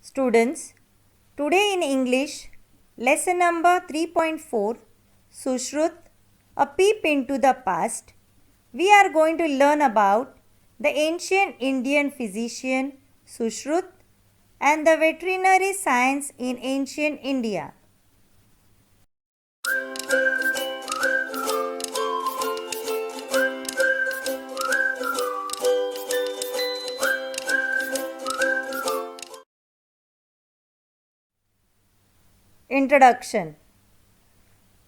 Students, today in English, lesson number 3.4, Sushrut, a peep into the past, we are going to learn about the ancient Indian physician Sushrut and the veterinary science in ancient India. Introduction.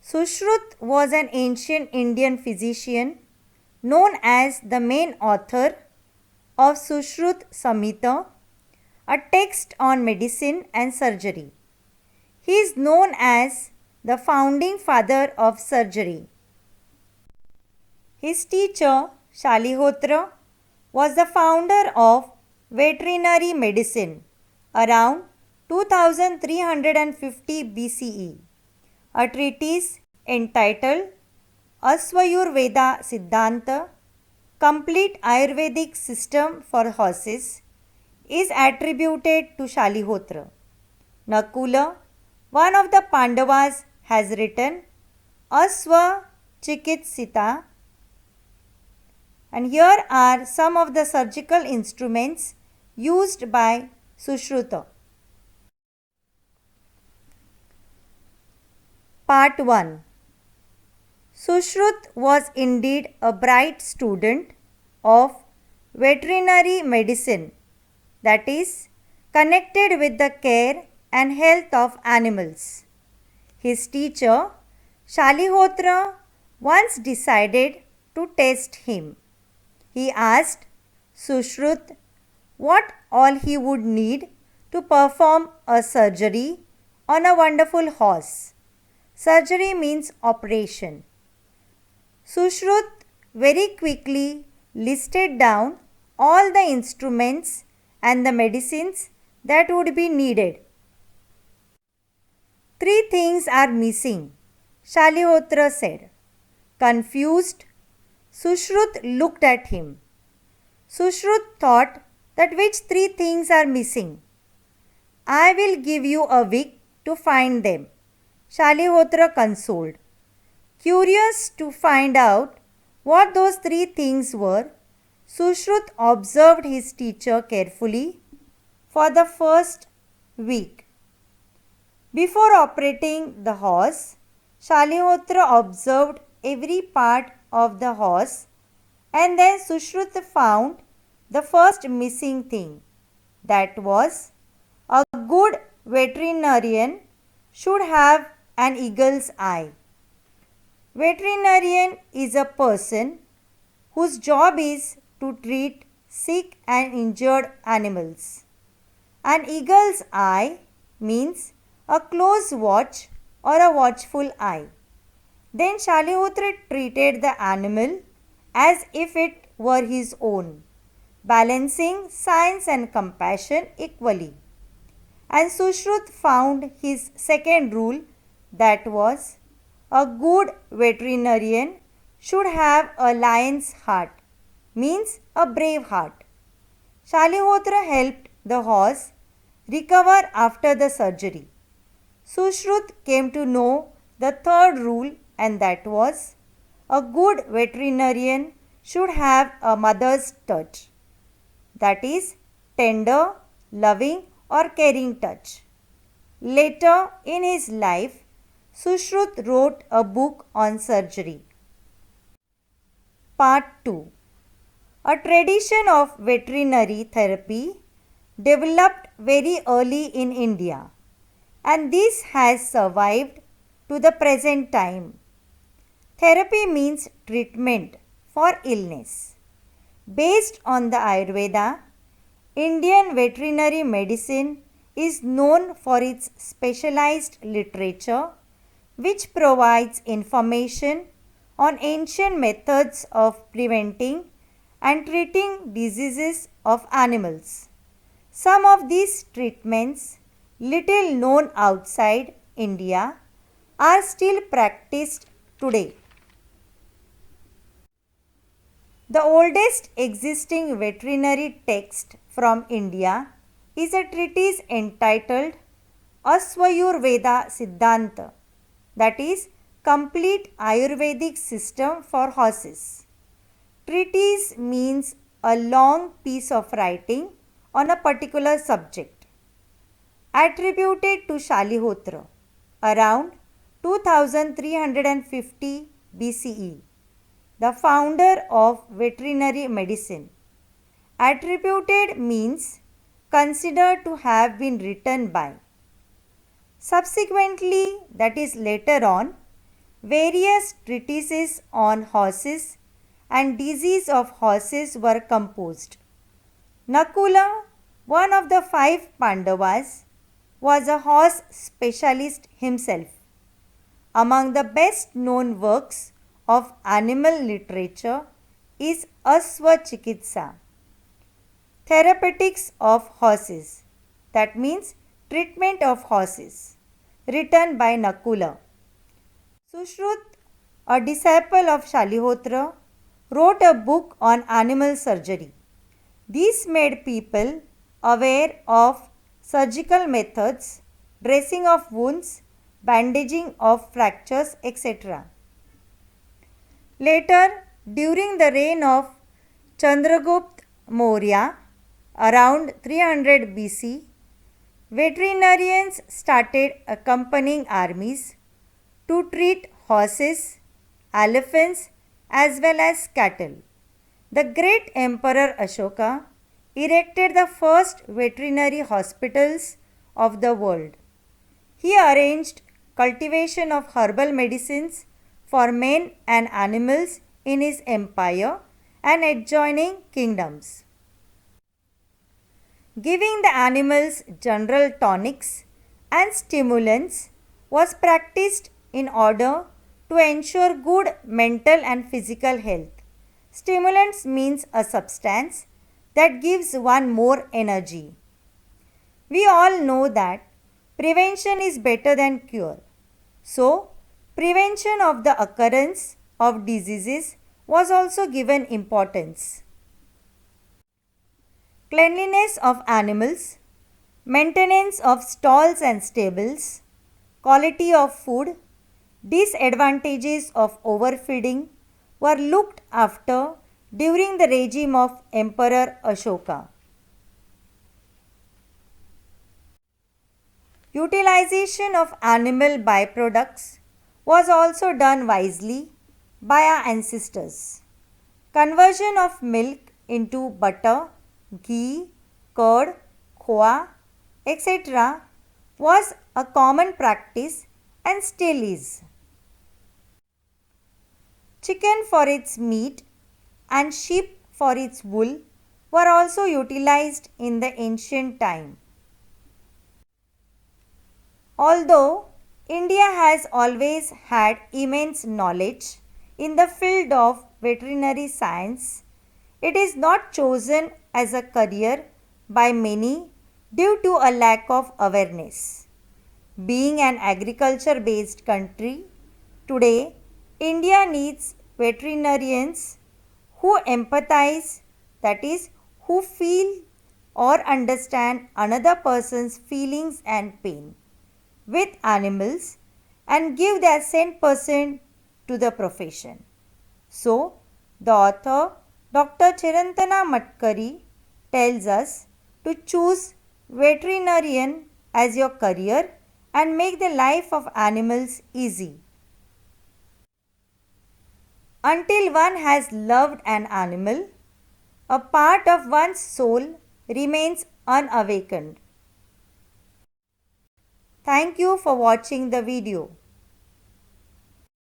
Sushrut was an ancient Indian physician known as the main author of Sushrut Samhita, a text on medicine and surgery. He is known as the founding father of surgery. His teacher, Shalihotra, was the founder of veterinary medicine around 2350 BCE. A treatise entitled Asvayurveda Siddhanta, Complete Ayurvedic System for Horses, is attributed to Shalihotra. Nakula, one of the Pandavas, has written Asva Chikitsita, and here are some of the surgical instruments used by Sushruta. Part 1. Sushrut was indeed a bright student of veterinary medicine, that is, connected with the care and health of animals. His teacher, Shalihotra, once decided to test him. He asked Sushrut what all he would need to perform a surgery on a wonderful horse. Surgery means operation. Sushrut very quickly listed down all the instruments and the medicines that would be needed. Three things are missing, Shalihotra said. Confused, Sushrut looked at him. Sushrut thought that which three things are missing? I will give you a week to find them, Shalihotra consoled. Curious to find out what those three things were, Sushrut observed his teacher carefully for the first week. Before operating the horse, Shalihotra observed every part of the horse, and then Sushrut found the first missing thing. That was, a good veterinarian should have an eagle's eye. Veterinarian is a person whose job is to treat sick and injured animals. An eagle's eye means a close watch or a watchful eye. Then Shalihotra treated the animal as if it were his own, balancing science and compassion equally. And Sushrut found his second rule, that was, a good veterinarian should have a lion's heart, means a brave heart. Shalihotra helped the horse recover after the surgery. Sushrut came to know the third rule, and that was, a good veterinarian should have a mother's touch, that is, tender, loving or caring touch. Later in his life, Sushrut wrote a book on surgery. Part 2. A tradition of veterinary therapy developed very early in India, and this has survived to the present time. Therapy means treatment for illness. Based on the Ayurveda, Indian veterinary medicine is known for its specialized literature, which provides information on ancient methods of preventing and treating diseases of animals. Some of these treatments, little known outside India, are still practiced today. The oldest existing veterinary text from India is a treatise entitled Asvayurveda Siddhanta, that is, Complete Ayurvedic System for Horses. Treatise means a long piece of writing on a particular subject. Attributed to Shalihotra around 2350 BCE, the founder of veterinary medicine. Attributed means considered to have been written by. Subsequently, that is later on, various treatises on horses and disease of horses were composed. Nakula, one of the 5 Pandavas, was a horse specialist himself. Among the best known works of animal literature is Asvachikitsa, Therapeutics of Horses, that means treatment of horses, written by Nakula. Sushrut, a disciple of Shalihotra, wrote a book on animal surgery. This made people aware of surgical methods, dressing of wounds, bandaging of fractures, etc. Later, during the reign of Chandragupta Maurya, around 300 BC, veterinarians started accompanying armies to treat horses, elephants, as well as cattle. The great Emperor Ashoka erected the first veterinary hospitals of the world. He arranged cultivation of herbal medicines for men and animals in his empire and adjoining kingdoms. Giving the animals general tonics and stimulants was practiced in order to ensure good mental and physical health. Stimulants means a substance that gives one more energy. We all know that prevention is better than cure. So, prevention of the occurrence of diseases was also given importance. Cleanliness of animals, maintenance of stalls and stables, quality of food, disadvantages of overfeeding were looked after during the regime of Emperor Ashoka. Utilization of animal byproducts was also done wisely by our ancestors. Conversion of milk into butter, ghee, curd, khoa, etc. was a common practice and still is. Chicken for its meat and sheep for its wool were also utilized in the ancient time. Although India has always had immense knowledge in the field of veterinary science, it is not chosen as a career by many due to a lack of awareness. Being an agriculture-based country, today India needs veterinarians who empathize, that is, who feel or understand another person's feelings and pain with animals and give their 100% to the profession. So, the author Dr. Chirantana Matkari tells us to choose veterinarian as your career and make the life of animals easy. Until one has loved an animal, a part of one's soul remains unawakened. Thank you for watching the video.